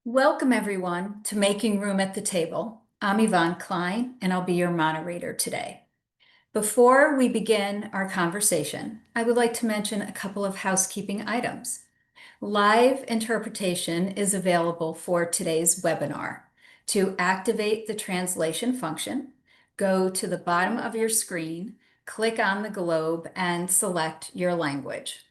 Welcome, everyone, to Making Room at the Table. I'm Evonne Klein, and I'll be your moderator today. Before we begin our conversation, I would like to mention a couple of housekeeping items. Live interpretation is available for today's webinar. To activate the translation function, go to the bottom of your screen, click on the globe, and select your language.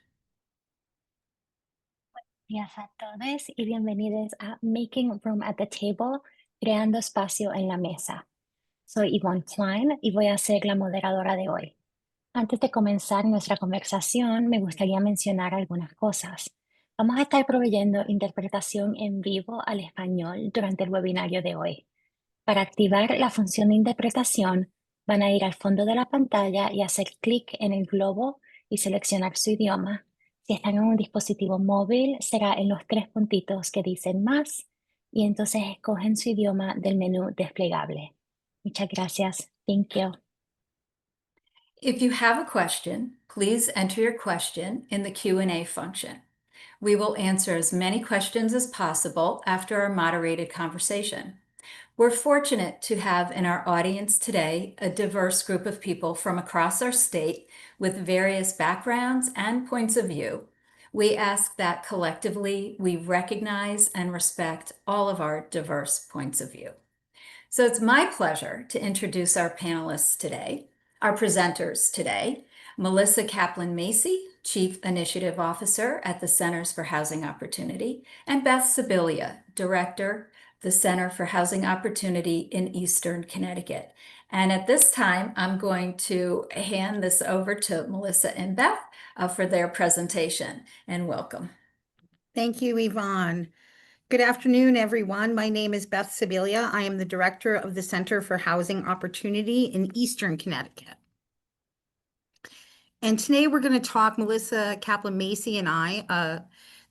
Días a todos y bienvenidos a Making Room at the Table, creando espacio en la mesa. Soy Evonne Klein y voy a ser la moderadora de hoy. Antes de comenzar nuestra conversación, me gustaría mencionar algunas cosas. Vamos a estar proveyendo interpretación en vivo al español durante el webinario de hoy. Para activar la función de interpretación, van a ir al fondo de la pantalla y hacer clic en el globo y seleccionar su idioma. Si están en un dispositivo móvil, será en los tres puntitos que dicen más y entonces escogen su idioma del menú desplegable. Muchas gracias. Thank you. If you have a question, please enter your question in the Q&A function. We will answer as many questions as possible after our moderated conversation. We're fortunate to have in our audience today a diverse group of people from across our state with various backgrounds and points of view. We ask that collectively we recognize and respect all of our diverse points of view. So it's my pleasure to introduce our panelists today, our presenters today, Melissa Kaplan-Macey, Chief Initiative Officer at the Centers for Housing Opportunity, and Beth Sabilia, Director, the Center for Housing Opportunity in Eastern Connecticut. And at this time, I'm going to hand this over to Melissa and Beth for their presentation, and welcome. Thank you, Evonne. Good afternoon, everyone. My name is Beth Sabilia. I am the Director of the Center for Housing Opportunity in Eastern Connecticut. And today we're going to talk, Melissa Kaplan-Macey and I,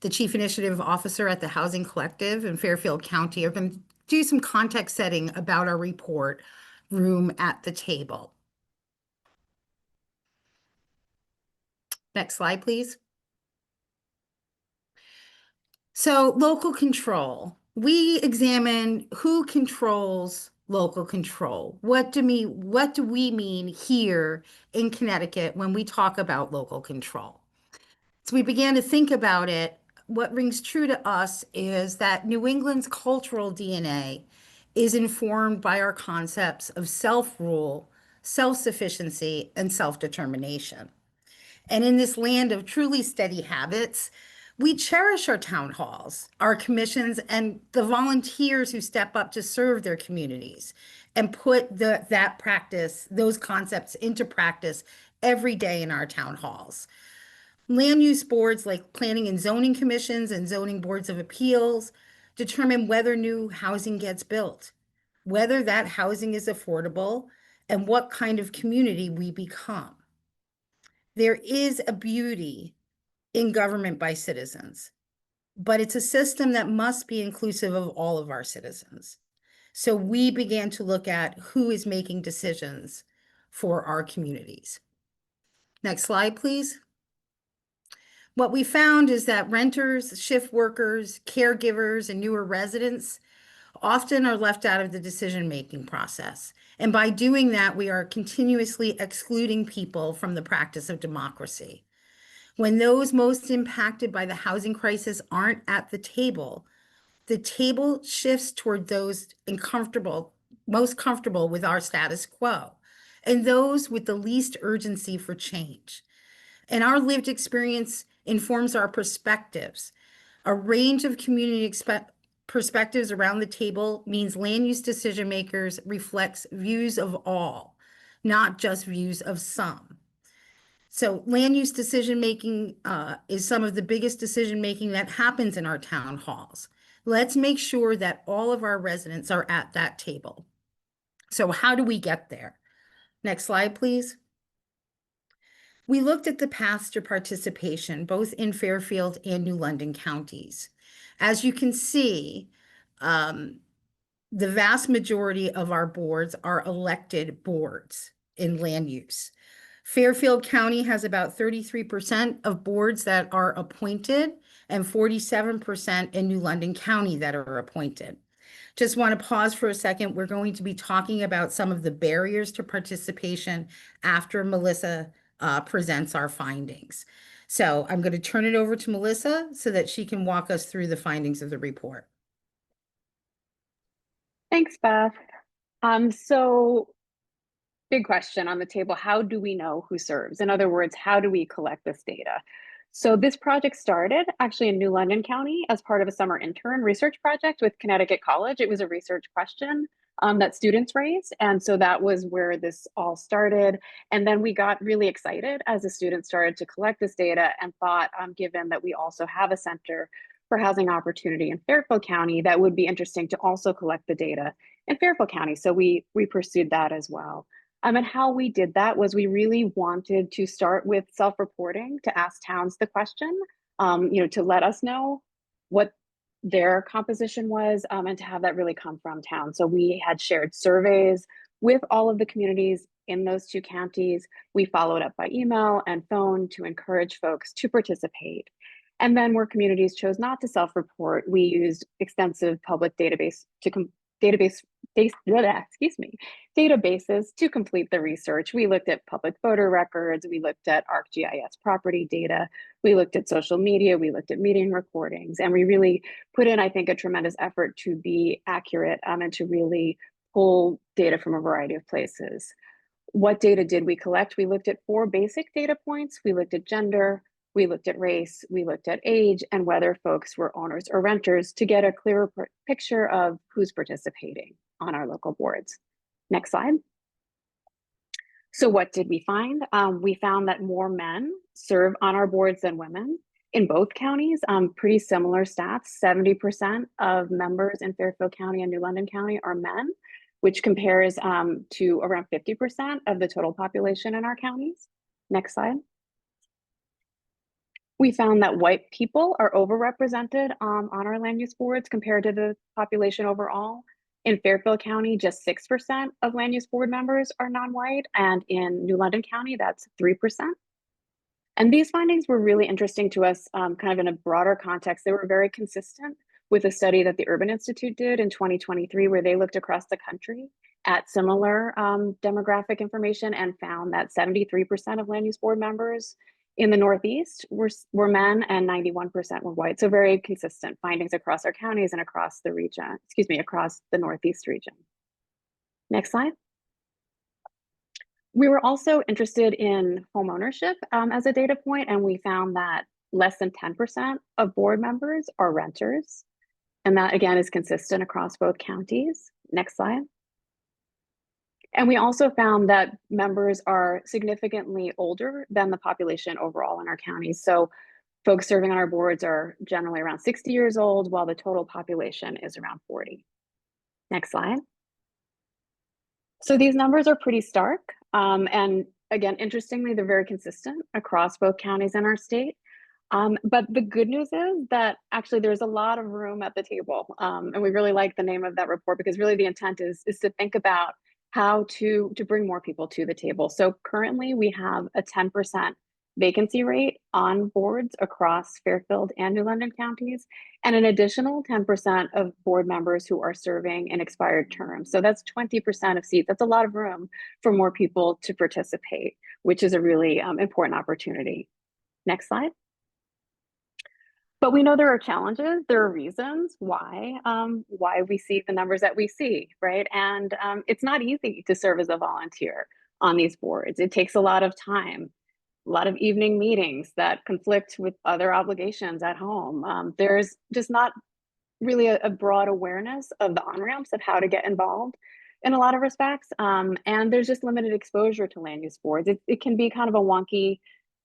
the Chief Initiative Officer at the Housing Collective in Fairfield County, are going to do some context setting about our report, Room at the Table. Next slide, please. So local control. We examine who controls local control. What do we mean here in Connecticut when we talk about local control? So we began to think about it. What rings true to us is that New England's cultural DNA is informed by our concepts of self-rule, self-sufficiency, and self-determination. And in this land of truly steady habits, we cherish our town halls, our commissions, and the volunteers who step up to serve their communities and put that practice, those concepts into practice every day in our town halls. Land use boards like planning and zoning commissions and zoning boards of appeals determine whether new housing gets built, whether that housing is affordable, and what kind of community we become. There is a beauty in government by citizens, but it's a system that must be inclusive of all of our citizens. So we began to look at who is making decisions for our communities. Next slide, please. What we found is that renters, shift workers, caregivers, and newer residents often are left out of the decision-making process. And by doing that, we are continuously excluding people from the practice of democracy. When those most impacted by the housing crisis aren't at the table shifts toward those most comfortable with our status quo, and those with the least urgency for change. And our lived experience informs our perspectives. A range of community perspectives around the table means land use decision makers reflects views of all, not just views of some. So land use decision-making is some of the biggest decision-making that happens in our town halls. Let's make sure that all of our residents are at that table. So how do we get there? Next slide, please. We looked at the paths to participation, both in Fairfield and New London counties. As you can see, the vast majority of our boards are elected boards in land use. Fairfield County has about 33% of boards that are appointed, and 47% in New London County that are appointed. Just want to pause for a second. We're going to be talking about some of the barriers to participation after Melissa presents our findings. So I'm going to turn it over to Melissa so that she can walk us through the findings of the report. Thanks, Beth. So big question on the table, how do we know who serves? In other words, how do we collect this data? So this project started actually in New London County as part of a summer intern research project with Connecticut College. It was a research question that students raised. And so that was where this all started. And then we got really excited as the students started to collect this data and thought, given that we also have a center for housing opportunity in Fairfield County, that would be interesting to also collect the data in Fairfield County. So we pursued that as well. And how we did that was we really wanted to start with self-reporting, to ask towns the question, to let us know what their composition was, and to have that really come from town. So we had shared surveys with all of the communities in those two counties. We followed up by email and phone to encourage folks to participate. And then where communities chose not to self-report, we used extensive public databases to complete the research. We looked at public voter records, we looked at ArcGIS property data, we looked at social media, we looked at meeting recordings, and we really put in, I think, a tremendous effort to be accurate and to really pull data from a variety of places. What data did we collect? We looked at 4 basic data points. We looked at gender, we looked at race, we looked at age, and whether folks were owners or renters to get a clearer picture of who's participating on our local boards. Next slide. So what did we find? We found that more men serve on our boards than women in both counties. Pretty similar stats. 70% of members in Fairfield County and New London County are men, which compares to around 50% of the total population in our counties. Next slide. We found that white people are overrepresented on our land use boards compared to the population overall. In Fairfield County, just 6% of land use board members are non-white, and in New London County, that's 3%. And these findings were really interesting to us, kind of in a broader context. They were very consistent with a study that the Urban Institute did in 2023, where they looked across the country at similar demographic information and found that 73% of land use board members in the Northeast were men and 91% were white. So very consistent findings across our counties and across the region, across the Northeast region. Next slide. We were also interested in home ownership as a data point, and we found that less than 10% of board members are renters. And that again is consistent across both counties. Next slide. And we also found that members are significantly older than the population overall in our counties. So folks serving on our boards are generally around 60 years old, while the total population is around 40. Next slide. So these numbers are pretty stark. And again, interestingly, they're very consistent across both counties in our state. But the good news is that actually there's a lot of room at the table. And we really like the name of that report, because really the intent is to think about how to bring more people to the table. So currently we have a 10% vacancy rate on boards across Fairfield and New London counties, and an additional 10% of board members who are serving in expired terms. So that's 20% of seats. That's a lot of room for more people to participate, which is a really important opportunity. Next slide. But we know there are challenges. There are reasons why we see the numbers that we see, right? And it's not easy to serve as a volunteer on these boards. It takes a lot of time, a lot of evening meetings that conflict with other obligations at home. There's just not really a broad awareness of the on-ramps of how to get involved in a lot of respects. And there's just limited exposure to land use boards. It can be kind of a wonky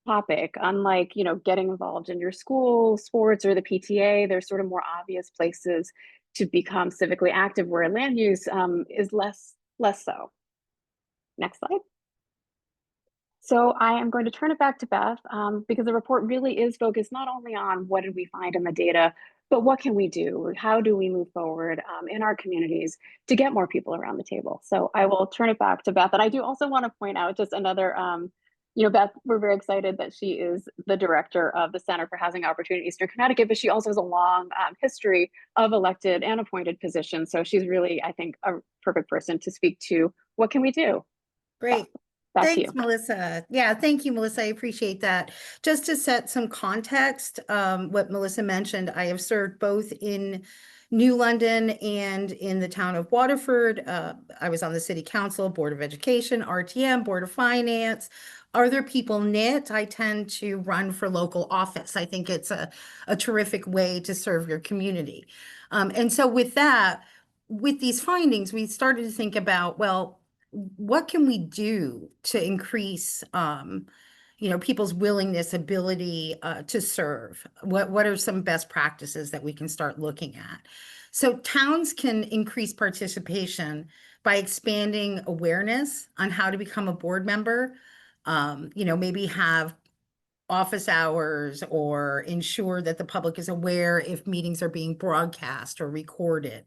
topic, unlike, getting involved in your school sports or the PTA. There's sort of more obvious places to become civically active, where land use is less so. Next slide. So I am going to turn it back to Beth, because the report really is focused not only on what did we find in the data, but what can we do? How do we move forward in our communities to get more people around the table? So I will turn it back to Beth. And I do also want to point out just another Beth, we're very excited that she is the director of the Center for Housing Opportunity in Eastern Connecticut, but she also has a long history of elected and appointed positions. So she's really, I think, a perfect person to speak to what can we do. Great. Back to Thanks, you. Melissa. Yeah, thank you, Melissa. I appreciate that. Just to set some context, what Melissa mentioned, I have served both in New London and in the town of Waterford. I was on the city council, Board of Education, RTM, Board of Finance. Other people knit. I tend to run for local office. I think it's a terrific way to serve your community. And so with that, with these findings, we started to think about, well, what can we do to increase people's willingness, ability to serve? What are some best practices that we can start looking at? So towns can increase participation by expanding awareness on how to become a board member. Maybe have office hours or ensure that the public is aware if meetings are being broadcast or recorded.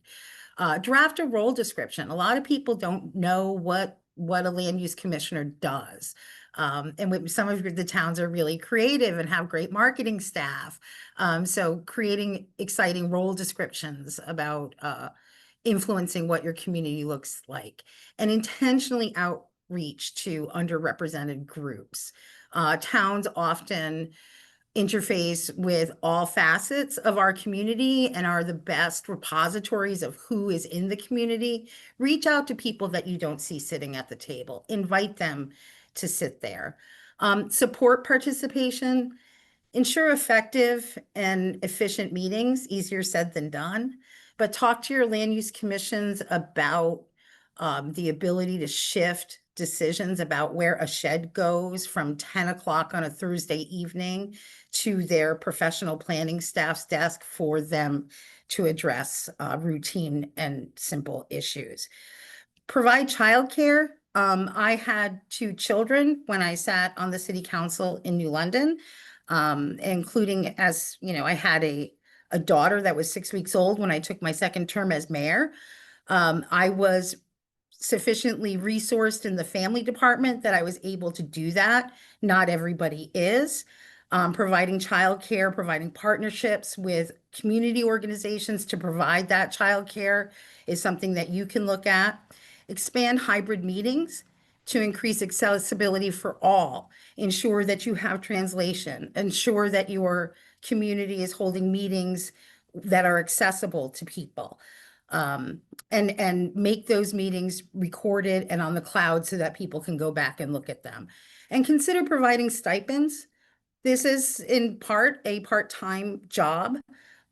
Draft a role description. A lot of people don't know what a land use commissioner does. And some of the towns are really creative and have great marketing staff. So creating exciting role descriptions about influencing what your community looks like, and intentionally outreach to underrepresented groups. Towns often interface with all facets of our community and are the best repositories of who is in the community. Reach out to people that you don't see sitting at the table. Invite them to sit there. Support participation. Ensure effective and efficient meetings, easier said than done, but talk to your land use commissions about the ability to shift decisions about where a shed goes from 10 o'clock on a Thursday evening to their professional planning staff's desk for them to address routine and simple issues. Provide childcare. I had 2 children when I sat on the city council in New London, including I had a daughter that was 6 weeks old when I took my second term as mayor. I was sufficiently resourced in the family department that I was able to do that. Not everybody is. Providing childcare, providing partnerships with community organizations to provide that childcare is something that you can look at. Expand hybrid meetings to increase accessibility for all. Ensure that you have translation. Ensure that your community is holding meetings that are accessible to people. And make those meetings recorded and on the cloud so that people can go back and look at them. And consider providing stipends. This is in part a part-time job.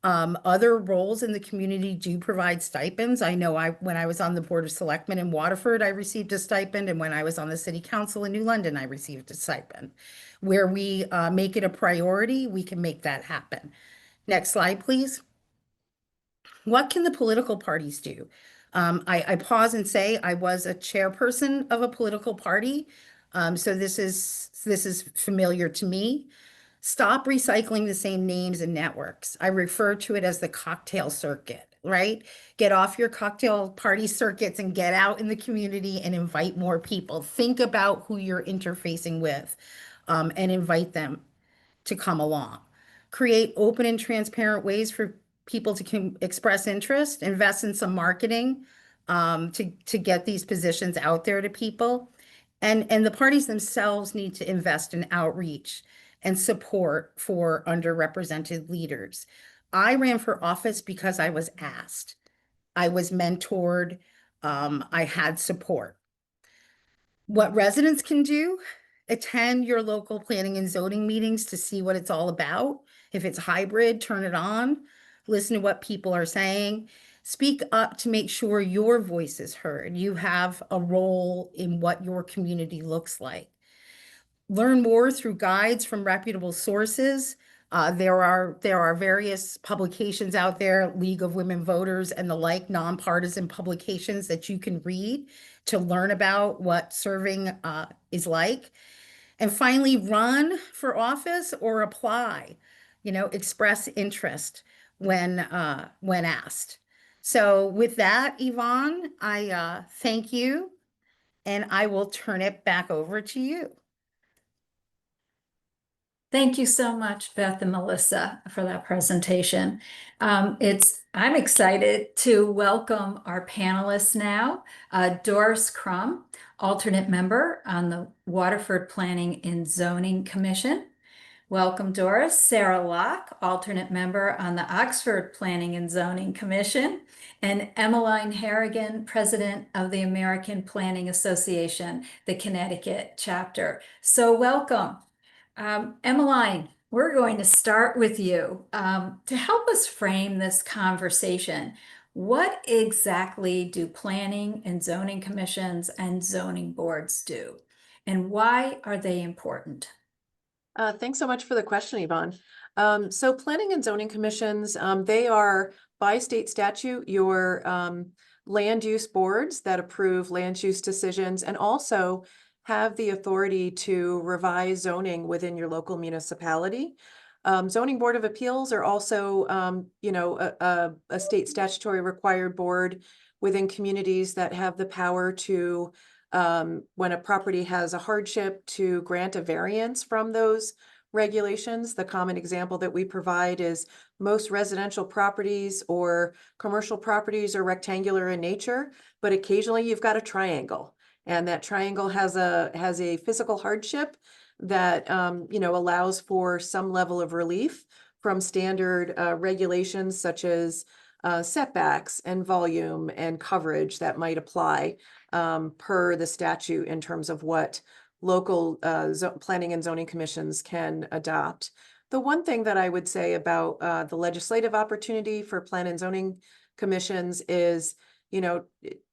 Other roles in the community do provide stipends. I know when I was on the Board of Selectmen in Waterford, I received a stipend. And when I was on the City Council in New London, I received a stipend. Where we make it a priority, we can make that happen. Next slide, please. What can the political parties do? I pause and say I was a chairperson of a political party, so this is familiar to me. Stop recycling the same names and networks. I refer to it as the cocktail circuit, right? Get off your cocktail party circuits and get out in the community and invite more people. Think about who you're interfacing with, and invite them to come along. Create open and transparent ways for people to express interest, invest in some marketing to get these positions out there to people. And the parties themselves need to invest in outreach and support for underrepresented leaders. I ran for office because I was asked. I was mentored. I had support. What residents can do, attend your local planning and zoning meetings to see what it's all about. If it's hybrid, turn it on, listen to what people are saying, speak up to make sure your voice is heard. You have a role in what your community looks like. Learn more through guides from reputable sources. There are various publications out there, League of Women Voters and the like, nonpartisan publications that you can read to learn about what serving is like. And finally, run for office or apply. Express interest when asked. So with that, Evonne, I thank you, and I will turn it back over to you. Thank you so much, Beth and Melissa, for that presentation. I'm excited to welcome our panelists now. Doris Crum, alternate member on the Waterford Planning and Zoning Commission. Welcome, Doris. Sara Locke, alternate member on the Oxford Planning and Zoning Commission, and Emmeline Harrigan, president of the American Planning Association, the Connecticut chapter. So welcome. Emmeline, we're going to start with you. To help us frame this conversation, what exactly do planning and zoning commissions and zoning boards do? And why are they important? Thanks so much for the question, Evonne. So planning and zoning commissions, they are by state statute, your land use boards that approve land use decisions and also have the authority to revise zoning within your local municipality. Zoning Board of Appeals are also, a state statutory required board within communities that have the power to when a property has a hardship, to grant a variance from those regulations. The common example that we provide is most residential properties or commercial properties are rectangular in nature, but occasionally you've got a triangle, and that triangle has a physical hardship that allows for some level of relief from standard regulations such as setbacks and volume and coverage that might apply per the statute in terms of what local planning and zoning commissions can adopt. The one thing that I would say about the legislative opportunity for plan and zoning commissions is,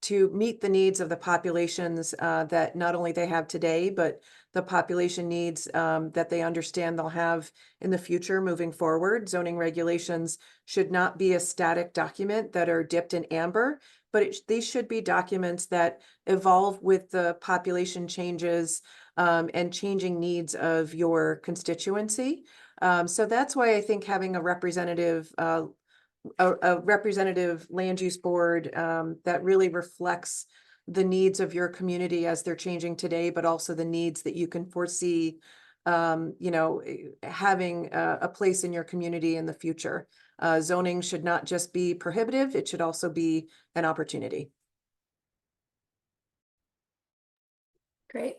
to meet the needs of the populations that not only they have today, but the population needs that they understand they'll have in the future moving forward. Zoning regulations should not be a static document that are dipped in amber, but these should be documents that evolve with the population changes and changing needs of your constituency. So that's why I think having a representative land use board that really reflects the needs of your community as they're changing today, but also the needs that you can foresee, having a place in your community in the future. Zoning should not just be prohibitive, it should also be an opportunity. Great.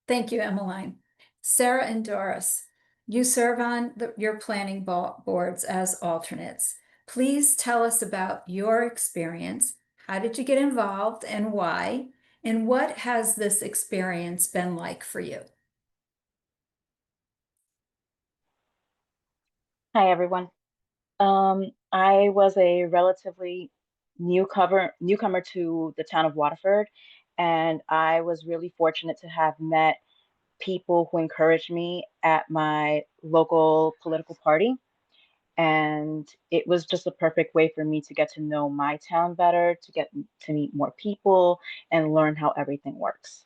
Thank you, Emmeline. Sara and Doris, you serve on your planning boards as alternates. Please tell us about your experience. How did you get involved and why? And what has this experience been like for you? Hi, everyone. I was a relatively newcomer to the town of Waterford, and I was really fortunate to have met people who encouraged me at my local political party. And it was just a perfect way for me to get to know my town better, to get to meet more people and learn how everything works.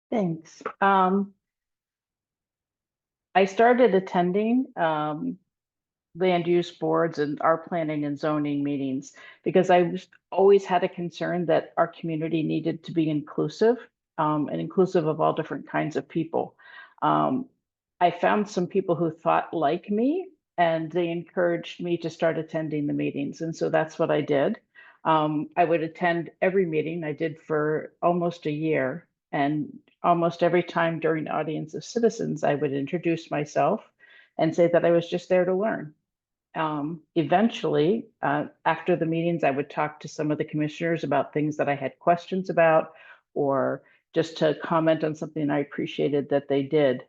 Thanks. I started attending land use boards and our planning and zoning meetings because I always had a concern that our community needed to be inclusive and inclusive of all different kinds of people. I found some people who thought like me, and they encouraged me to start attending the meetings. And so that's what I did. I would attend every meeting. I did for almost a year. And almost every time during the audience of citizens, I would introduce myself and say that I was just there to learn. Eventually, after the meetings, I would talk to some of the commissioners about things that I had questions about, or just to comment on something I appreciated that they did.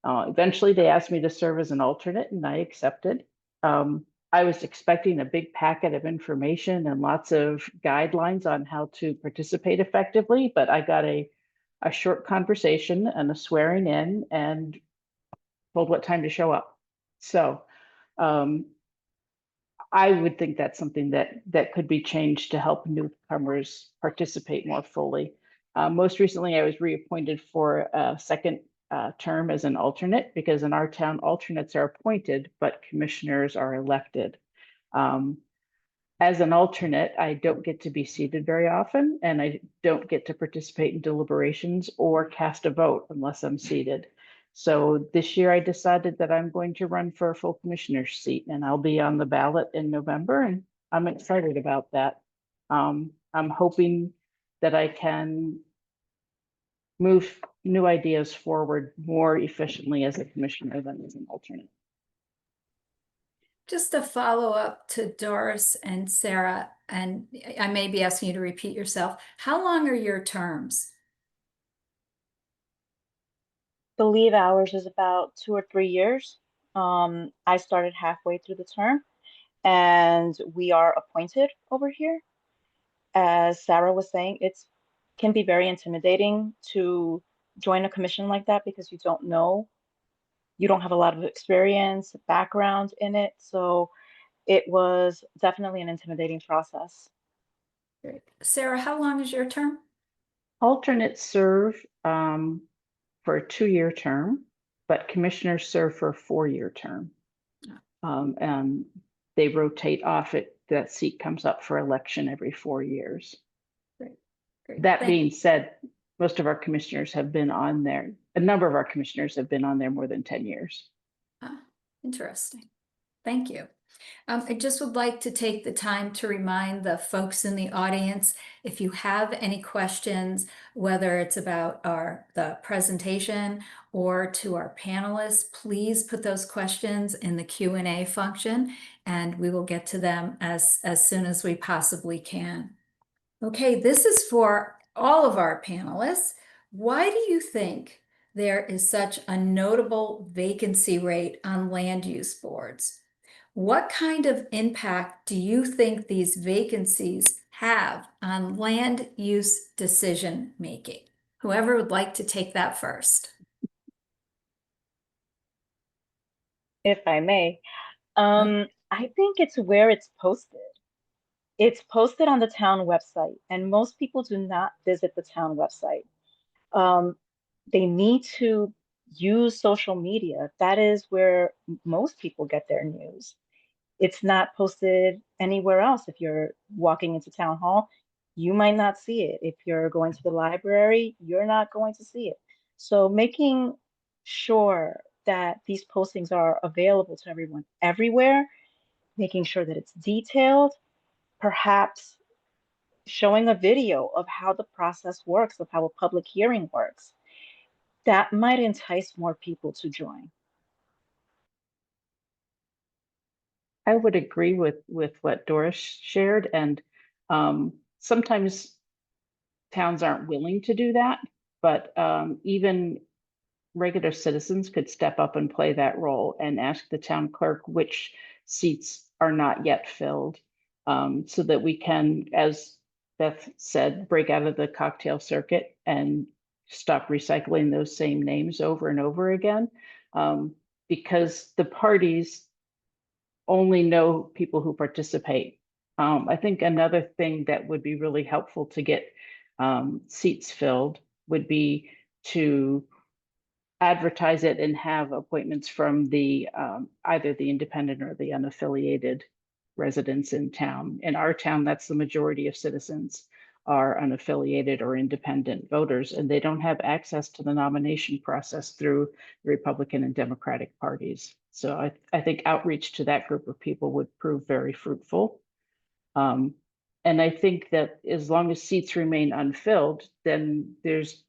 Eventually, they asked me to serve as an alternate, and I accepted. I was expecting a big packet of information and lots of guidelines on how to participate effectively, but I got a short conversation and a swearing in and told what time to show up. So I would think that's something that could be changed to help newcomers participate more fully. Most recently, I was reappointed for a second term as an alternate, because in our town, alternates are appointed, but commissioners are elected. as an alternate, I don't get to be seated very often, and I don't get to participate in deliberations or cast a vote unless I'm seated. So this year I decided that I'm going to run for a full commissioner's seat, and I'll be on the ballot in November, and I'm excited about that. I'm hoping that I can move new ideas forward more efficiently as a commissioner than as an alternate. Just a follow up to Doris and Sara, and I may be asking you to repeat yourself. How long are your terms? Believe ours is about 2 or 3 years. I started halfway through the term, and we are appointed over here. As Sara was saying, it can be very intimidating to join a commission like that because you don't know, you don't have a lot of experience, background in it. So it was definitely an intimidating process. Great. Sara, how long is your term? Alternates serve for a 2-year term, but commissioners serve for a 4-year term. And they rotate off it. That seat comes up for election every 4 years. Great. Great. That being said, most of our commissioners have been on there. A number of our commissioners have been on there more than 10 years. Interesting. Thank you. I just would like to take the time to remind the folks in the audience, if you have any questions, whether it's about the presentation or to our panelists, please put those questions in the Q&A function, and we will get to them as soon as we possibly can. Okay, this is for all of our panelists. Why do you think there is such a notable vacancy rate on land use boards? What kind of impact do you think these vacancies have on land use decision making? Whoever would like to take that first. If I may, I think it's where it's posted. It's posted on the town website, and most people do not visit the town website. They need to use social media. That is where most people get their news. It's not posted anywhere else. If you're walking into town hall, you might not see it. If you're going to the library, you're not going to see it. So making sure that these postings are available to everyone everywhere, making sure that it's detailed, perhaps showing a video of how the process works, of how a public hearing works, that might entice more people to join. I would agree with what Doris shared, and sometimes towns aren't willing to do that, but even regular citizens could step up and play that role and ask the town clerk which seats are not yet filled, so that we can, as Beth said, break out of the cocktail circuit and stop recycling those same names over and over again, because the parties only know people who participate. I think another thing that would be really helpful to get seats filled would be to advertise it and have appointments from the either the independent or the unaffiliated residents in town. In our town, that's the majority of citizens are unaffiliated or independent voters, and they don't have access to the nomination process through the Republican and Democratic parties. So I think outreach to that group of people would prove very fruitful. And I think that as long as seats remain unfilled, then there's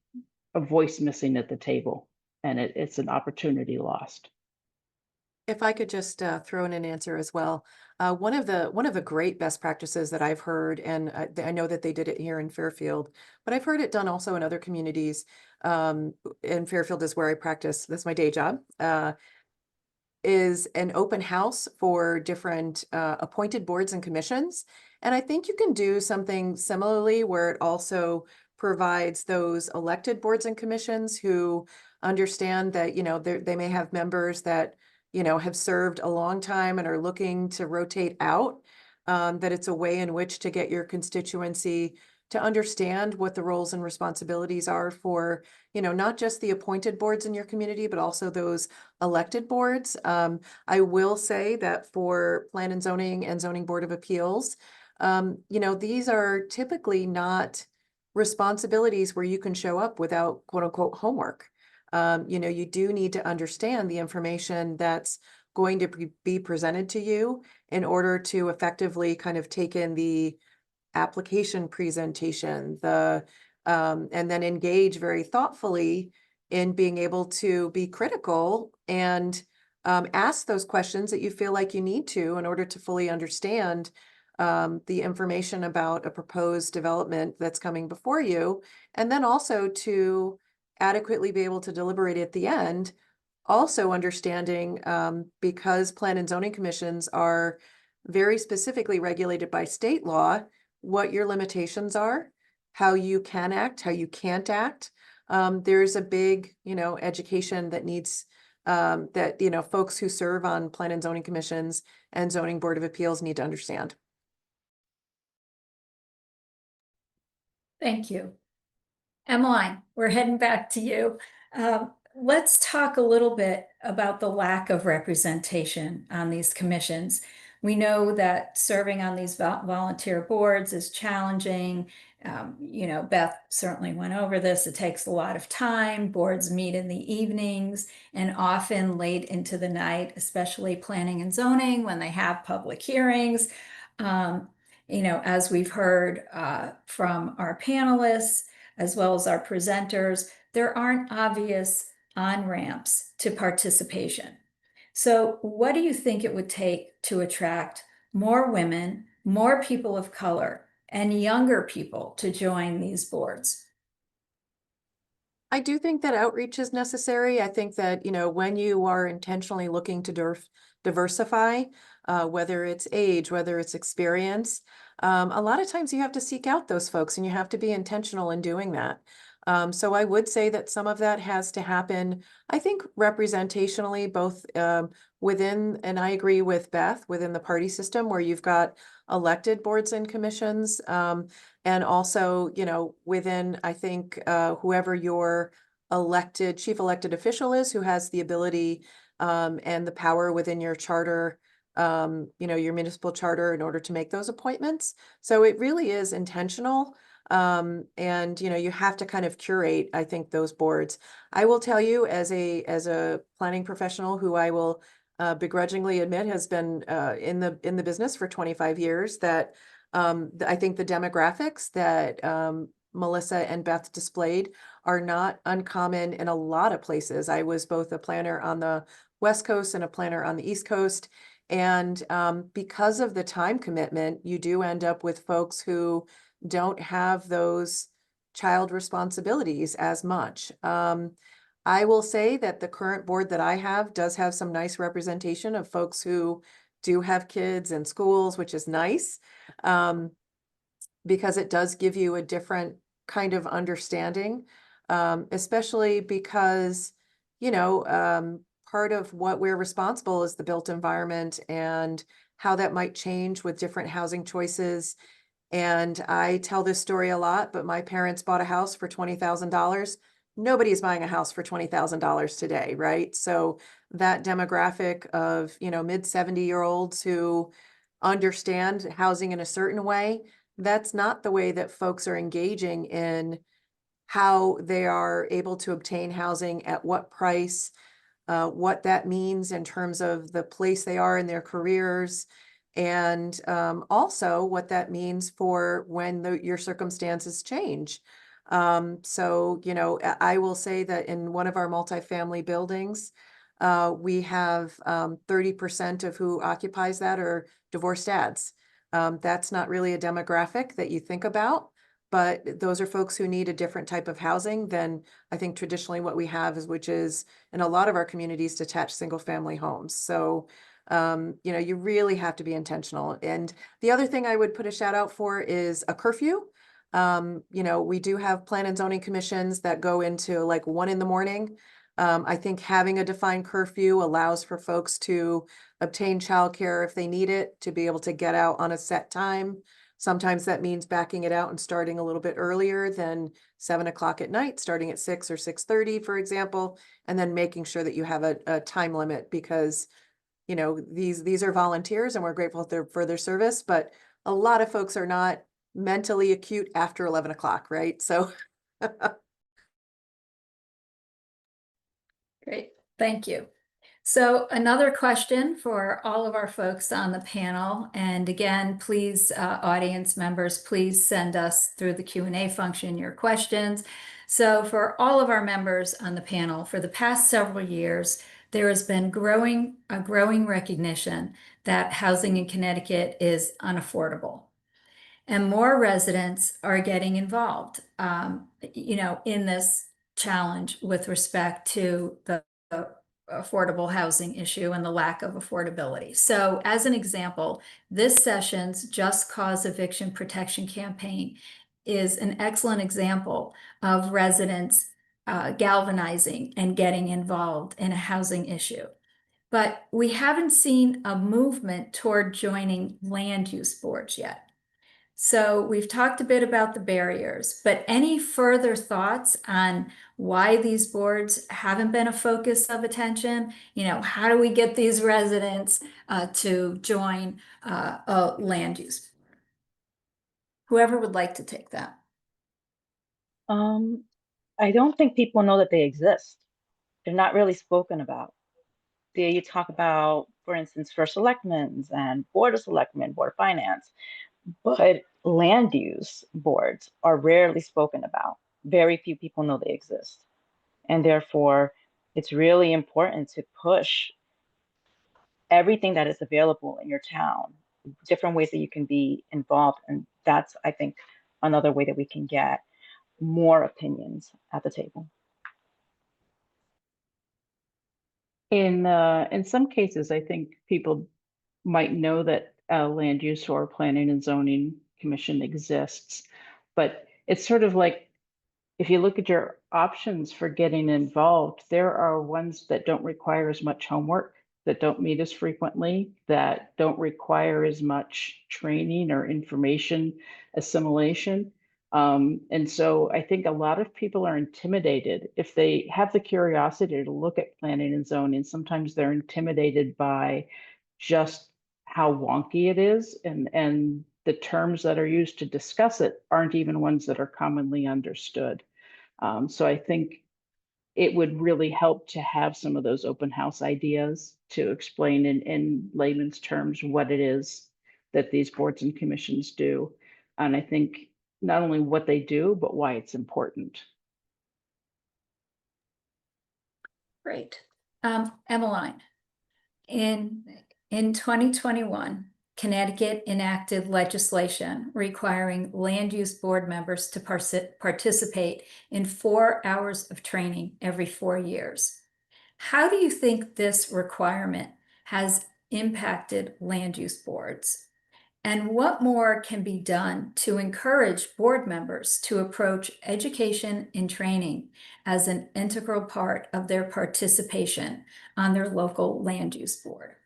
a voice missing at the table, and it's an opportunity lost. If I could just throw in an answer as well. One of the great best practices that I've heard, and I know that they did it here in Fairfield, but I've heard it done also in other communities. And Fairfield is where I practice. That's my day job. Is an open house for different appointed boards and commissions. And I think you can do something similarly where it also provides those elected boards and commissions who understand that, they may have members that, have served a long time and are looking to rotate out, that it's a way in which to get your constituency to understand what the roles and responsibilities are for, not just the appointed boards in your community, but also those elected boards. I will say that for Plan and Zoning Board of Appeals, you know, these are typically not responsibilities where you can show up without quote unquote homework. You know, you do need to understand the information that's going to be presented to you in order to effectively kind of take in the application presentation, and then engage very thoughtfully in being able to be critical and ask those questions that you feel like you need to in order to fully understand the information about a proposed development that's coming before you, and then also to adequately be able to deliberate at the end. Also understanding, because plan and zoning commissions are very specifically regulated by state law, what your limitations are, how you can act, how you can't act. There's a big, you know, education that needs, that, you know, folks who serve on plan and zoning commissions and zoning board of appeals need to understand. Thank you. Emmeline, we're heading back to you. Let's talk a little bit about the lack of representation on these commissions. We know that serving on these volunteer boards is challenging. You know, Beth certainly went over this. It takes a lot of time. Boards meet in the evenings and often late into the night, especially planning and zoning when they have public hearings. You know, as we've heard from our panelists, as well as our presenters, there aren't obvious on-ramps to participation. So what do you think it would take to attract more women, more people of color, and younger people to join these boards? I do think that outreach is necessary. I think that, you know, when you are intentionally looking to diversify, whether it's age, whether it's experience, a lot of times you have to seek out those folks and you have to be intentional in doing that. So I would say that some of that has to happen, I think, representationally, both within, and I agree with Beth, within the party system where you've got elected boards and commissions, and also, you know, within, I think, whoever your chief elected official is, who has the ability and the power within your charter, you know, your municipal charter in order to make those appointments. So it really is intentional. And, you know, you have to kind of curate, I think, those boards. I will tell you, as a planning professional who I will begrudgingly admit has been in the business for 25 years, that I think the demographics that Melissa and Beth displayed are not uncommon in a lot of places. I was both a planner on the West Coast and a planner on the East Coast. And because of the time commitment, you do end up with folks who don't have those child responsibilities as much. I will say that the current board that I have does have some nice representation of folks who do have kids in schools, which is nice, because it does give you a different kind of understanding, especially because, you know, part of what we're responsible is the built environment and how that might change with different housing choices. And I tell this story a lot, but my parents bought a house for $20,000. Nobody's buying a house for $20,000 today, right? So that demographic of, you know, mid-70-year-olds who understand housing in a certain way, that's not the way that folks are engaging in how they are able to obtain housing, at what price, what that means in terms of the place they are in their careers, and also what that means for when your circumstances change. So, you know, I will say that in one of our multifamily buildings, we have 30% of who occupies that are divorced dads. That's not really a demographic that you think about, but those are folks who need a different type of housing than I think traditionally what we have is, which is in a lot of our communities, detached single family homes. So, you know, you really have to be intentional. And the other thing I would put a shout out for is a curfew. You know, we do have plan and zoning commissions that go into like 1 a.m. I think having a defined curfew allows for folks to obtain childcare if they need it, to be able to get out on a set time. Sometimes that means backing it out and starting a little bit earlier than 7 o'clock at night, starting at 6 or 6:30, for example, and then making sure that you have a time limit, because, you know, these are volunteers and we're grateful for their service, but a lot of folks are not mentally acute after 11 o'clock, right? So Great, thank you. So another question for all of our folks on the panel, and again, please, audience members, please send us through the Q&A function your questions. So for all of our members on the panel, for the past several years, there has been a growing recognition that housing in Connecticut is unaffordable. And more residents are getting involved, in this challenge with respect to the affordable housing issue and the lack of affordability. So as an example, this session's Just Cause Eviction Protection campaign is an excellent example of residents galvanizing and getting involved in a housing issue. But we haven't seen a movement toward joining land use boards yet. So we've talked a bit about the barriers, but any further thoughts on why these boards haven't been a focus of attention? How do we get these residents to join a land use? Whoever would like to take that. I don't think people know that they exist. They're not really spoken about. You talk about, for instance, First Selectmen's and Board of Selectmen, Board of Finance, but land use boards are rarely spoken about. Very few people know they exist. And therefore, it's really important to push everything that is available in your town, different ways that you can be involved. And that's, I think, another way that we can get more opinions at the table. In some cases, I think people might know that a land use or planning and zoning commission exists, but it's sort of like, if you look at your options for getting involved, there are ones that don't require as much homework, that don't meet as frequently, that don't require as much training or information assimilation. And so I think a lot of people are intimidated if they have the curiosity to look at planning and zoning. Sometimes they're intimidated by just how wonky it is, and the terms that are used to discuss it aren't even ones that are commonly understood. So I think it would really help to have some of those open house ideas to explain in layman's terms what it is that these boards and commissions do. And I think not only what they do, but why it's important. Great. Emmeline, in 2021, Connecticut enacted legislation requiring land use board members to participate in 4 hours of training every 4 years. How do you think this requirement has impacted land use boards? And what more can be done to encourage board members to approach education and training as an integral part of their participation on their local land use board?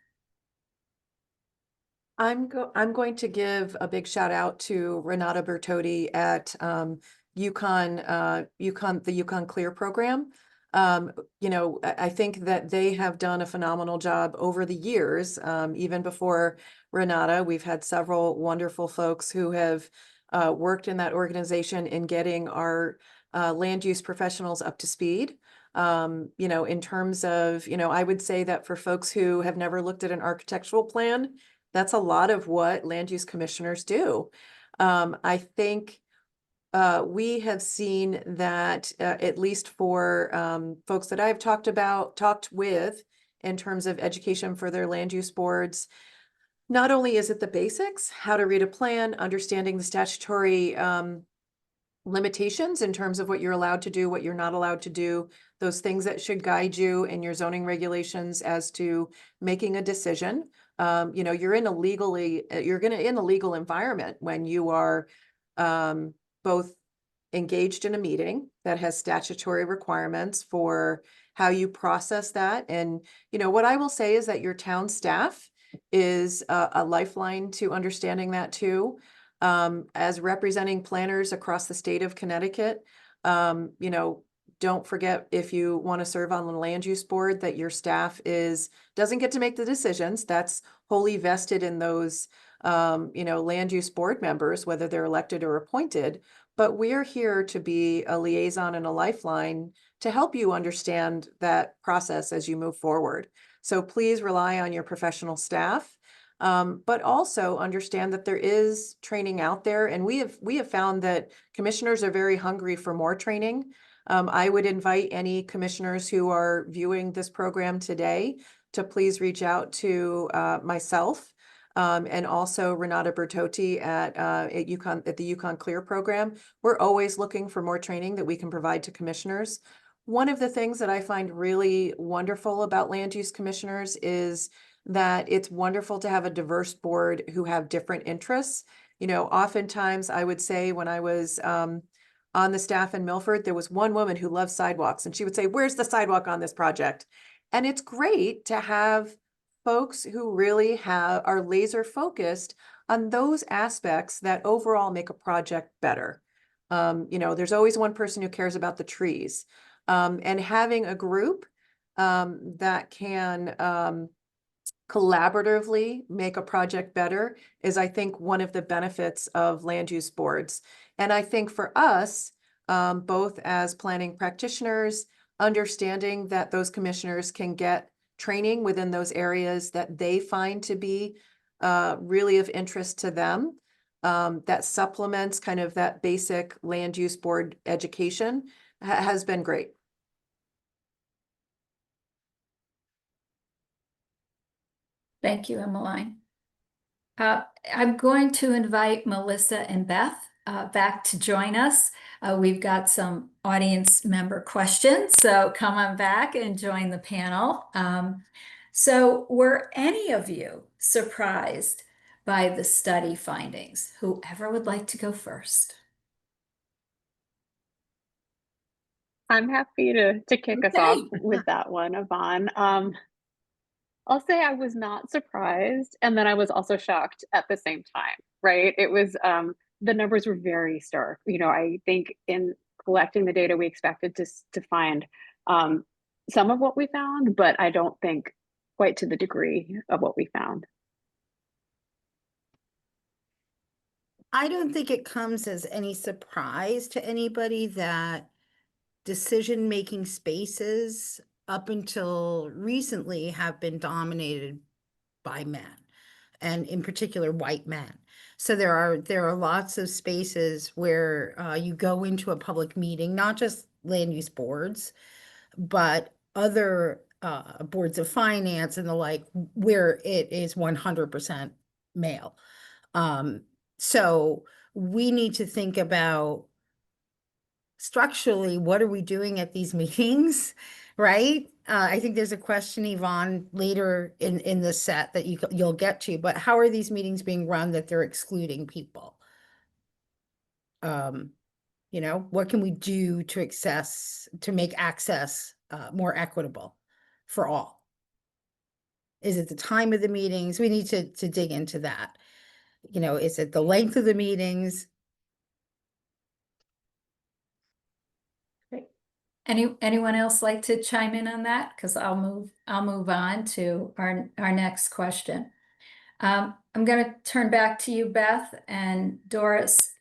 I'm going to give a big shout out to Renata Bertotti at the Yukon Clear program. I think that they have done a phenomenal job over the years. Even before Renata, we've had several wonderful folks who have worked in that organization in getting our land use professionals up to speed. In terms of, I would say that for folks who have never looked at an architectural plan, that's a lot of what land use commissioners do. I think we have seen that at least for folks that I've talked with in terms of education for their land use boards, not only is it the basics, how to read a plan, understanding the statutory limitations in terms of what you're allowed to do, what you're not allowed to do, those things that should guide you in your zoning regulations as to making a decision. You're in a legal environment when you are both engaged in a meeting that has statutory requirements for how you process that. And, what I will say is that your town staff is a lifeline to understanding that too. As representing planners across the state of Connecticut, don't forget, if you want to serve on the land use board, that your staff doesn't get to make the decisions. That's wholly vested in those land use board members, whether they're elected or appointed, but we're here to be a liaison and a lifeline to help you understand that process as you move forward. So please rely on your professional staff, but also understand that there is training out there, and we have found that commissioners are very hungry for more training. I would invite any commissioners who are viewing this program today to please reach out to myself and also Renata Bertotti at the Yukon Clear program. We're always looking for more training that we can provide to commissioners. One of the things that I find really wonderful about land use commissioners is that it's wonderful to have a diverse board who have different interests. Oftentimes I would say when I was on the staff in Milford, there was one woman who loved sidewalks, and she would say, "Where's the sidewalk on this project?" And it's great to have folks who really are laser focused on those aspects that overall make a project better. There's always one person who cares about the trees. And having a group that can collaboratively make a project better is, I think, one of the benefits of land use boards. And I think for us, both as planning practitioners, understanding that those commissioners can get training within those areas that they find to be really of interest to them, that supplements kind of that basic land use board education has been great. Thank you, Emmeline. I'm going to invite Melissa and Beth back to join us. We've got some audience member questions, so come on back and join the panel. So were any of you surprised by the study findings? Whoever would like to go first? I'm happy to kick us Okay. off with that one, Evonne. I'll say I was not surprised, and then I was also shocked at the same time, right? It was the numbers were very stark. I think in collecting the data, we expected to find some of what we found, but I don't think quite to the degree of what we found. I don't think it comes as any surprise to anybody that decision-making spaces up until recently have been dominated by men, and in particular white men. So there are lots of spaces where you go into a public meeting, not just land use boards, but other boards of finance and the like, where it is 100% male. So we need to think about structurally, what are we doing at these meetings, right? I think there's a question, Evonne, later in the set that you'll get to, but how are these meetings being run that they're excluding people? What can we do to make access more equitable for all? Is it the time of the meetings? We need to dig into that. Is it the length of the meetings? Anyone else like to chime in on that? Because I'll move on to our next question. I'm going to turn back to you, Beth and Doris,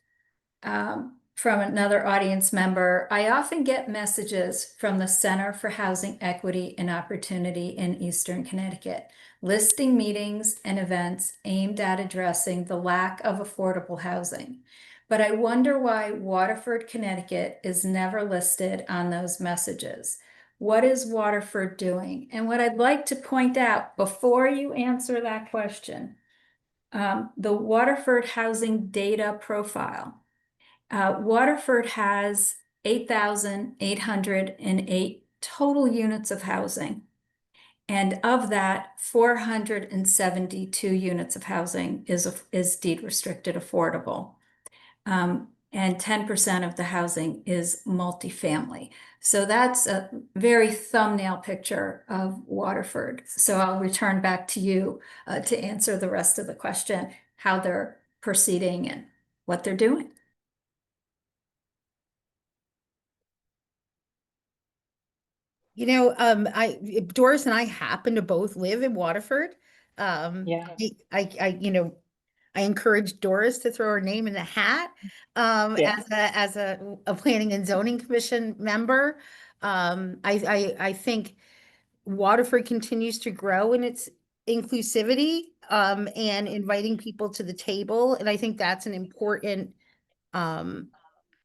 from another audience member. I often get messages from the Center for Housing Equity and Opportunity in Eastern Connecticut, listing meetings and events aimed at addressing the lack of affordable housing. But I wonder why Waterford, Connecticut is never listed on those messages. What is Waterford doing? And what I'd like to point out before you answer that question, the Waterford Housing Data Profile. Waterford has 8,808 total units of housing. And of that, 472 units of housing is deed restricted affordable. And 10% of the housing is multifamily. So that's a very thumbnail picture of Waterford. So I'll return back to you to answer the rest of the question, how they're proceeding and what they're doing. Doris and I happen to both live in Waterford. Yeah. I I encourage Doris to throw her name in the hat Yeah. as a planning and zoning commission member. I think Waterford continues to grow in its inclusivity and inviting people to the table. And I think that's an important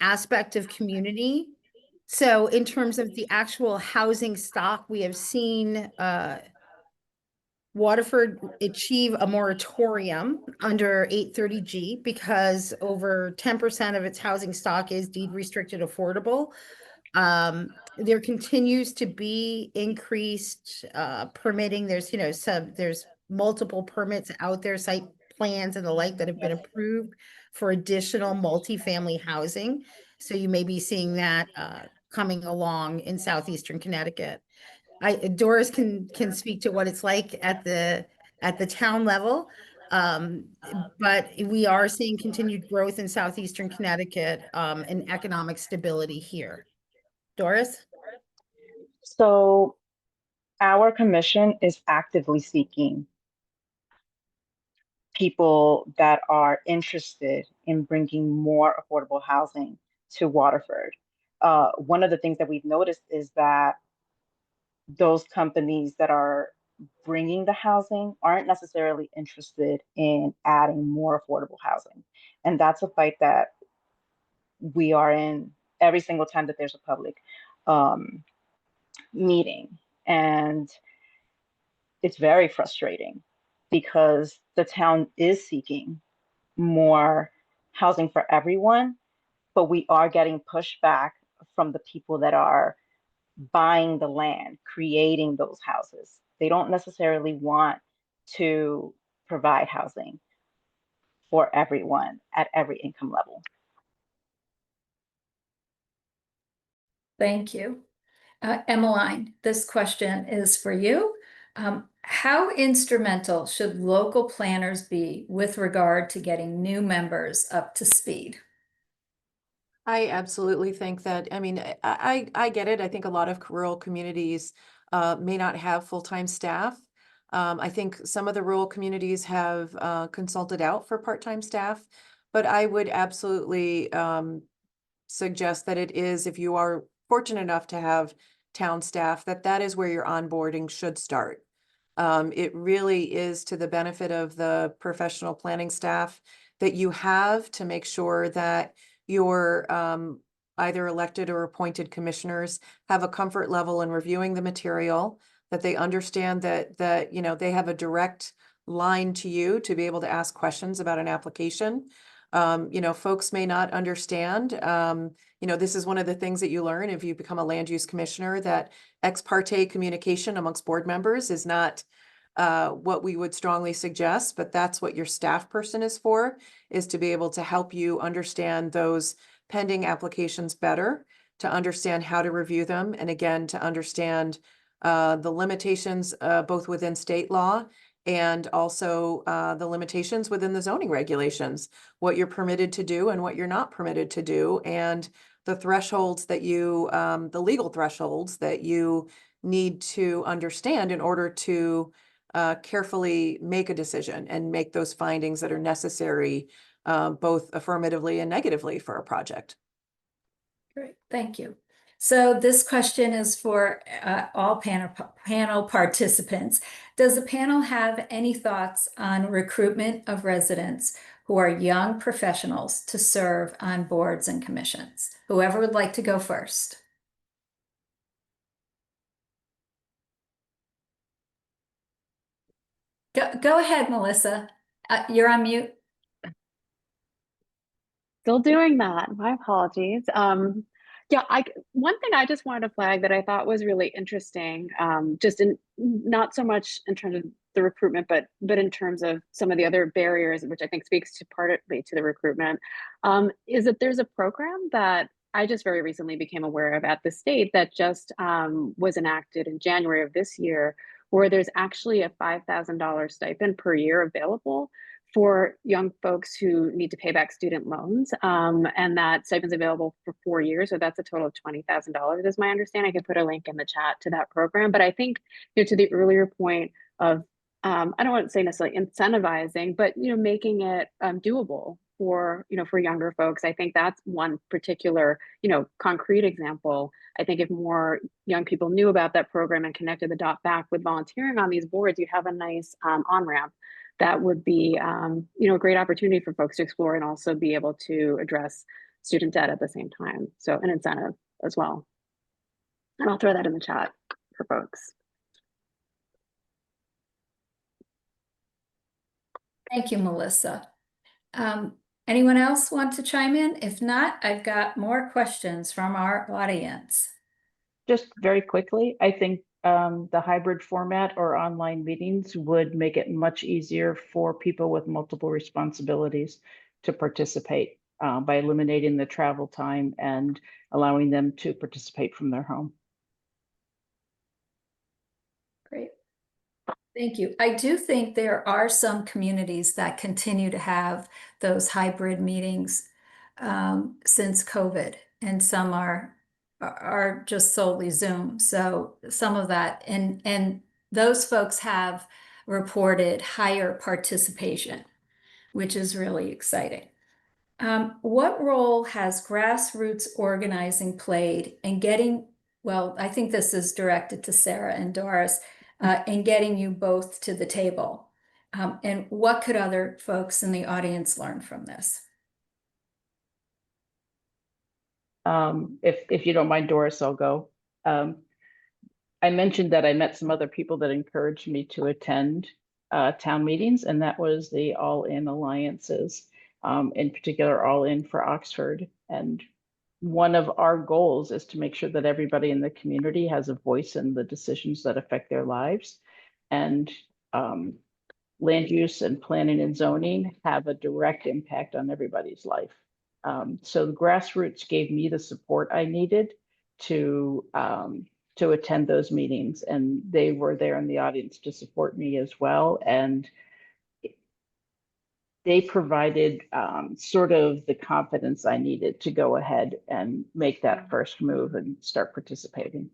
aspect of community. So in terms of the actual housing stock, we have seen Waterford achieve a moratorium under 830G because over 10% of its housing stock is deed restricted affordable. There continues to be increased permitting. There's, there's multiple permits out there, site plans and the like that have been approved for additional multifamily housing. So you may be seeing that coming along in southeastern Connecticut. Doris can speak to what it's like at the town level. But we are seeing continued growth in southeastern Connecticut and economic stability here. Doris? So our commission is actively seeking people that are interested in bringing more affordable housing to Waterford. One of the things that we've noticed is that those companies that are bringing the housing aren't necessarily interested in adding more affordable housing. And that's a fight that we are in every single time that there's a public meeting. And it's very frustrating because the town is seeking more housing for everyone, but we are getting pushback from the people that are buying the land, creating those houses. They don't necessarily want to provide housing for everyone at every income level. Thank you. Emmeline, this question is for you. How instrumental should local planners be with regard to getting new members up to speed? I absolutely think that, I mean, I get it. I think a lot of rural communities may not have full-time staff. I think some of the rural communities have consulted out for part-time staff, but I would absolutely suggest that it is, if you are fortunate enough to have town staff, that is where your onboarding should start. It really is to the benefit of the professional planning staff that you have to make sure that your either elected or appointed commissioners have a comfort level in reviewing the material, that they understand that they have a direct line to you to be able to ask questions about an application. Folks may not understand. This is one of the things that you learn if you become a land use commissioner, that ex parte communication amongst board members is not what we would strongly suggest, but that's what your staff person is for, is to be able to help you understand those pending applications better, to understand how to review them, and again, to understand the limitations both within state law and also the limitations within the zoning regulations, what you're permitted to do and what you're not permitted to do, and the thresholds that the legal thresholds that you need to understand in order to carefully make a decision and make those findings that are necessary, both affirmatively and negatively for a project. Great, thank you. So this question is for all panel participants. Does the panel have any thoughts on recruitment of residents who are young professionals to serve on boards and commissions? Whoever would like to go first. Go ahead, Melissa. You're on mute. Still doing that. My apologies. Yeah, one thing I just wanted to flag that I thought was really interesting, just not so much in terms of the recruitment, but in terms of some of the other barriers, which I think speaks to partly to the recruitment, is that there's a program that I just very recently became aware of at the state that just was enacted in January of this year, where there's actually a $5,000 stipend per year available for young folks who need to pay back student loans. And that stipend's available for 4 years. So that's a total of $20,000 is my understanding. I can put a link in the chat to that program. But I think, to the earlier point of I don't want to say necessarily incentivizing, but making it doable for for younger folks. I think that's one particular concrete example. I think if more young people knew about that program and connected the dot back with volunteering on these boards, you have a nice on ramp that would be a great opportunity for folks to explore and also be able to address student debt at the same time. So an incentive as well. And I'll throw that in the chat for folks. Thank you, Melissa. Anyone else want to chime in? If not, I've got more questions from our audience. Just very quickly, I think the hybrid format or online meetings would make it much easier for people with multiple responsibilities to participate by eliminating the travel time and allowing them to participate from their home. Great. Thank you. I do think there are some communities that continue to have those hybrid meetings since COVID, and some are just solely Zoom. So some of that, and those folks have reported higher participation, which is really exciting. What role has grassroots organizing played in getting, well, I think this is directed to Sara and Doris, in getting you both to the table? And what could other folks in the audience learn from this? If you don't mind, Doris, I'll go. I mentioned that I met some other people that encouraged me to attend town meetings, and that was the All In Alliances, in particular, All In for Oxford. And one of our goals is to make sure that everybody in the community has a voice in the decisions that affect their lives. And land use and planning and zoning have a direct impact on everybody's life. So the grassroots gave me the support I needed to attend those meetings, and they were there in the audience to support me as well. And they provided sort of the confidence I needed to go ahead and make that first move and start participating.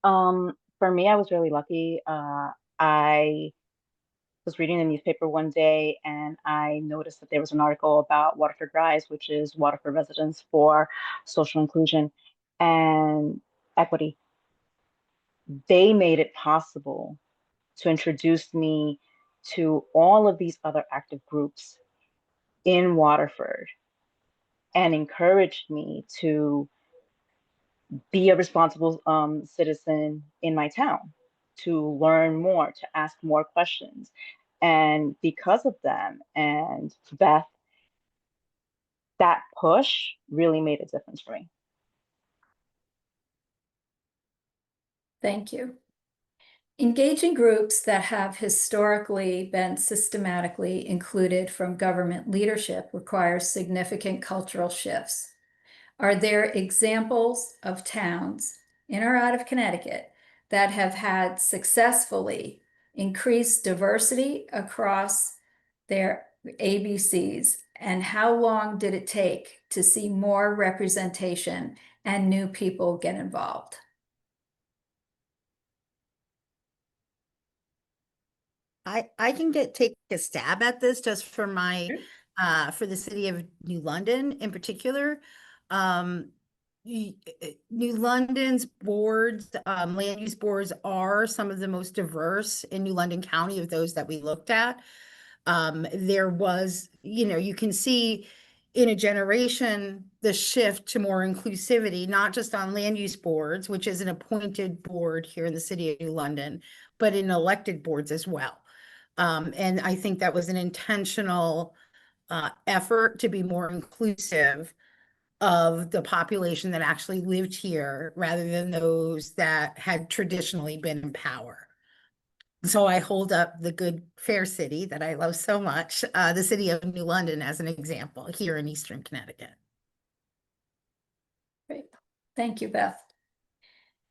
For me, I was really lucky. I was reading the newspaper one day and I noticed that there was an article about Waterford Rise, which is Waterford Residents for Social Inclusion and Equity. They made it possible to introduce me to all of these other active groups in Waterford and encouraged me to be a responsible citizen in my town, to learn more, to ask more questions. And because of them and Beth, that push really made a difference for me. Thank you. Engaging groups that have historically been systematically included from government leadership requires significant cultural shifts. Are there examples of towns in or out of Connecticut that have had successfully increased diversity across their ABCs? And how long did it take to see more representation and new people get involved? I can take a stab at this just for my for the city of New London in particular. New London's boards, land use boards, are some of the most diverse in New London County of those that we looked at. There was, you can see in a generation the shift to more inclusivity, not just on land use boards, which is an appointed board here in the city of New London, but in elected boards as well. And I think that was an intentional effort to be more inclusive of the population that actually lived here rather than those that had traditionally been in power. So I hold up the good, fair city that I love so much, the city of New London, as an example here in Eastern Connecticut. Great. Thank you, Beth.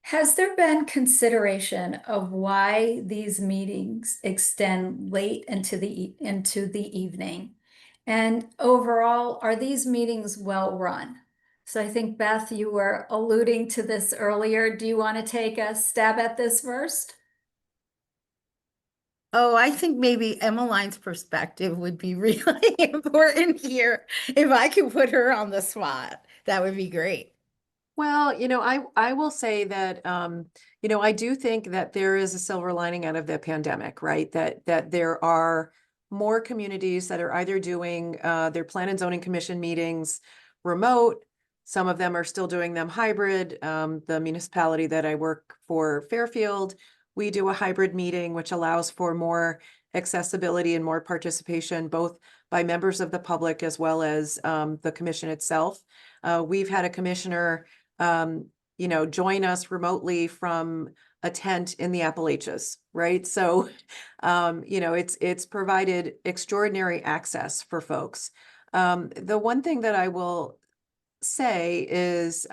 Has there been consideration of why these meetings extend late into the evening? And overall, are these meetings well run? So I think, Beth, you were alluding to this earlier. Do you want to take a stab at this first? Oh, I think maybe Emmeline's perspective would be really important here. If I could put her on the spot, that would be great. Well, I will say that, I do think that there is a silver lining out of the pandemic, right? That there are more communities that are either doing their plan and zoning commission meetings remote. Some of them are still doing them hybrid. The municipality that I work for, Fairfield, we do a hybrid meeting, which allows for more accessibility and more participation, both by members of the public as well as the commission itself. We've had a commissioner join us remotely from a tent in the Appalachians, right? So, it's provided extraordinary access for folks. The one thing that I will say is,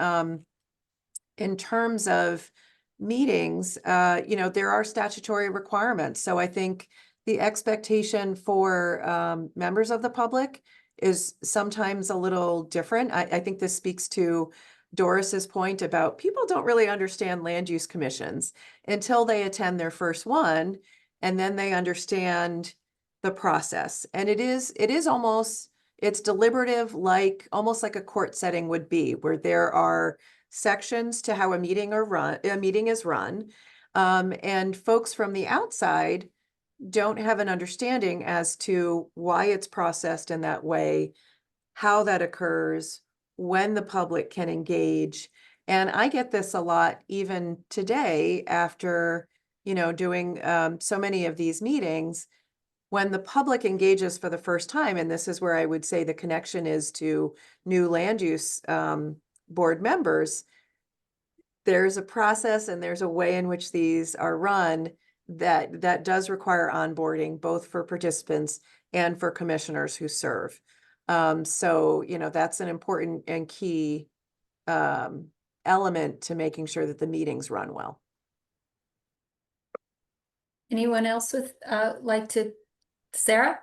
in terms of meetings, there are statutory requirements. So I think the expectation for members of the public is sometimes a little different. I think this speaks to Doris's point about people don't really understand land use commissions until they attend their first one, and then they understand the process. And it's deliberative, almost like a court setting would be, where there are sections to how a meeting is run. And folks from the outside don't have an understanding as to why it's processed in that way, how that occurs, when the public can engage. And I get this a lot even today after, doing so many of these meetings. When the public engages for the first time, and this is where I would say the connection is to new land use board members, there's a process and there's a way in which these are run that does require onboarding, both for participants and for commissioners who serve. So, that's an important and key element to making sure that the meetings run well. Anyone else with Sara?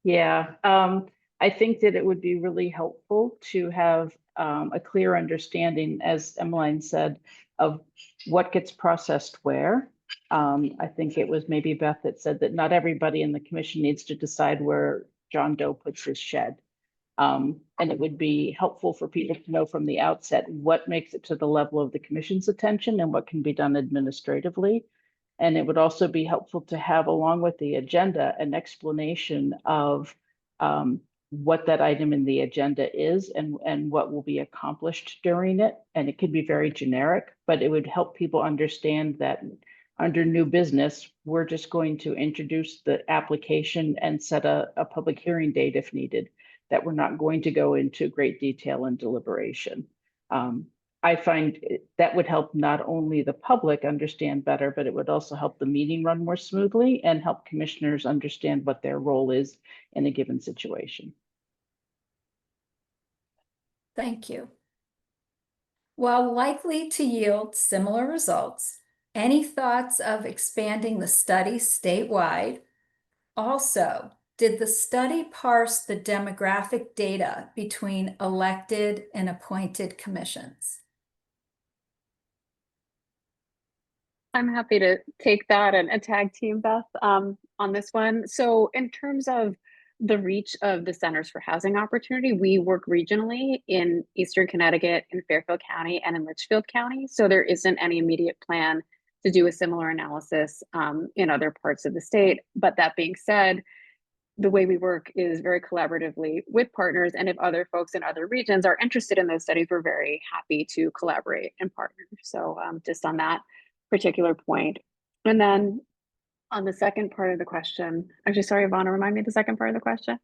Yeah, I think that it would be really helpful to have a clear understanding, as Emmeline said, of what gets processed where. I think it was maybe Beth that said that not everybody in the commission needs to decide where John Doe puts his shed. And it would be helpful for people to know from the outset what makes it to the level of the commission's attention and what can be done administratively. And it would also be helpful to have, along with the agenda, an explanation of what that item in the agenda is and what will be accomplished during it. And it could be very generic, but it would help people understand that under new business, we're just going to introduce the application and set a public hearing date if needed, that we're not going to go into great detail and deliberation. I find that would help not only the public understand better, but it would also help the meeting run more smoothly and help commissioners understand what their role is in a given situation. Thank you. While likely to yield similar results, any thoughts of expanding the study statewide? Also, did the study parse the demographic data between elected and appointed commissions? I'm happy to take that and tag team Beth on this one. So in terms of the reach of the Centers for Housing Opportunity, we work regionally in Eastern Connecticut, in Fairfield County, and in Litchfield County. So there isn't any immediate plan to do a similar analysis in other parts of the state. But that being said, the way we work is very collaboratively with partners. And if other folks in other regions are interested in those studies, we're very happy to collaborate and partner. So just on that particular point. And then on the second part of the question, actually, sorry, Evonne, remind me of the second part of the question.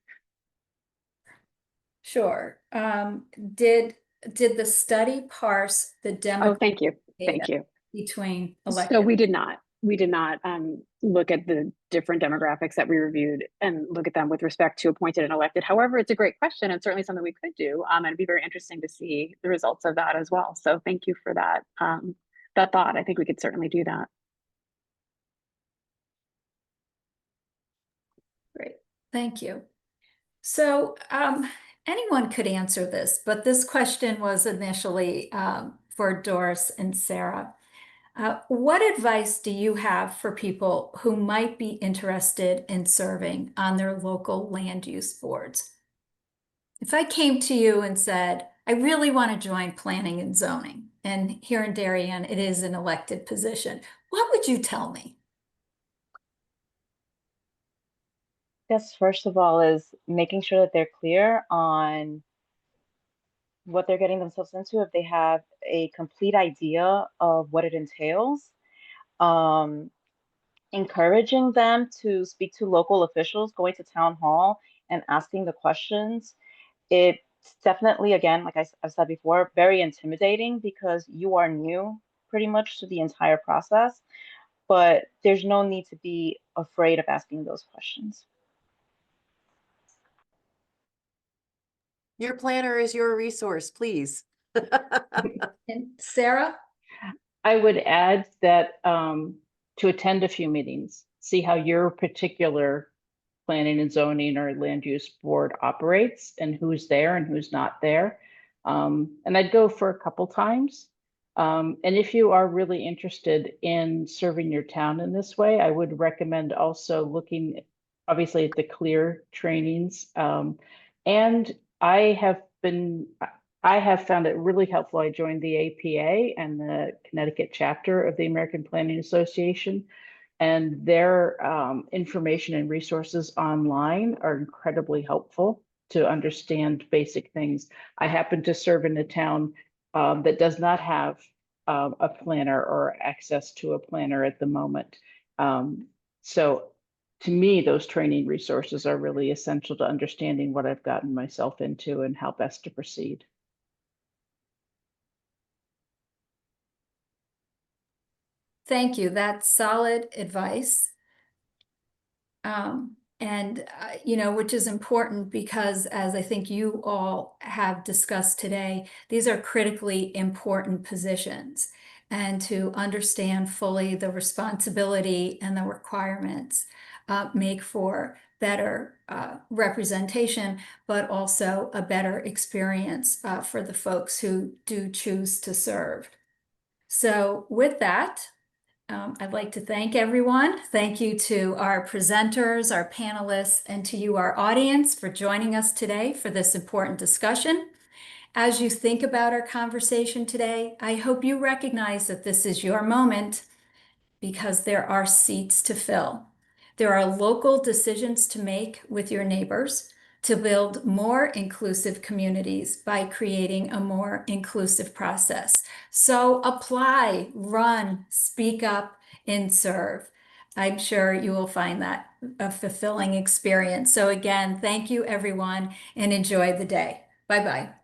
Sure. Did the study parse the demographic Oh, thank you. data Thank you. between elected? So we did not look at the different demographics that we reviewed and look at them with respect to appointed and elected. However, it's a great question and certainly something we could do. And it'd be very interesting to see the results of that as well. So thank you for that. That thought. I think we could certainly do that. Great, thank you. So Anyone could answer this, but this question was initially for Doris and Sara. What advice do you have for people who might be interested in serving on their local land use boards? If I came to you and said, I really want to join planning and zoning, and here in Darien, it is an elected position, what would you tell me? Guess first of all is making sure that they're clear on what they're getting themselves into, if they have a complete idea of what it entails. Encouraging them to speak to local officials, going to town hall and asking the questions. It's definitely, again, like I've said before, very intimidating because you are new pretty much to the entire process, but there's no need to be afraid of asking those questions. Your planner is your resource, please. And Sara? I would add that to attend a few meetings, see how your particular planning and zoning or land use board operates and who's there and who's not there. And I'd go for a couple times. And if you are really interested in serving your town in this way, I would recommend also looking obviously at the CLEAR trainings. And I have found it really helpful. I joined the APA and the Connecticut chapter of the American Planning Association, and their information and resources online are incredibly helpful to understand basic things. I happen to serve in a town that does not have a planner or access to a planner at the moment. So to me, those training resources are really essential to understanding what I've gotten myself into and how best to proceed. Thank you. That's solid advice. Which is important because, as I think you all have discussed today, these are critically important positions. And to understand fully the responsibility and the requirements make for better representation, but also a better experience for the folks who do choose to serve. So with that, I'd like to thank everyone. Thank you to our presenters, our panelists, and to you, our audience, for joining us today for this important discussion. As you think about our conversation today, I hope you recognize that this is your moment because there are seats to fill. There are local decisions to make with your neighbors to build more inclusive communities by creating a more inclusive process. So apply, run, speak up, and serve. I'm sure you will find that a fulfilling experience. So again, thank you everyone and enjoy the day. Bye-bye.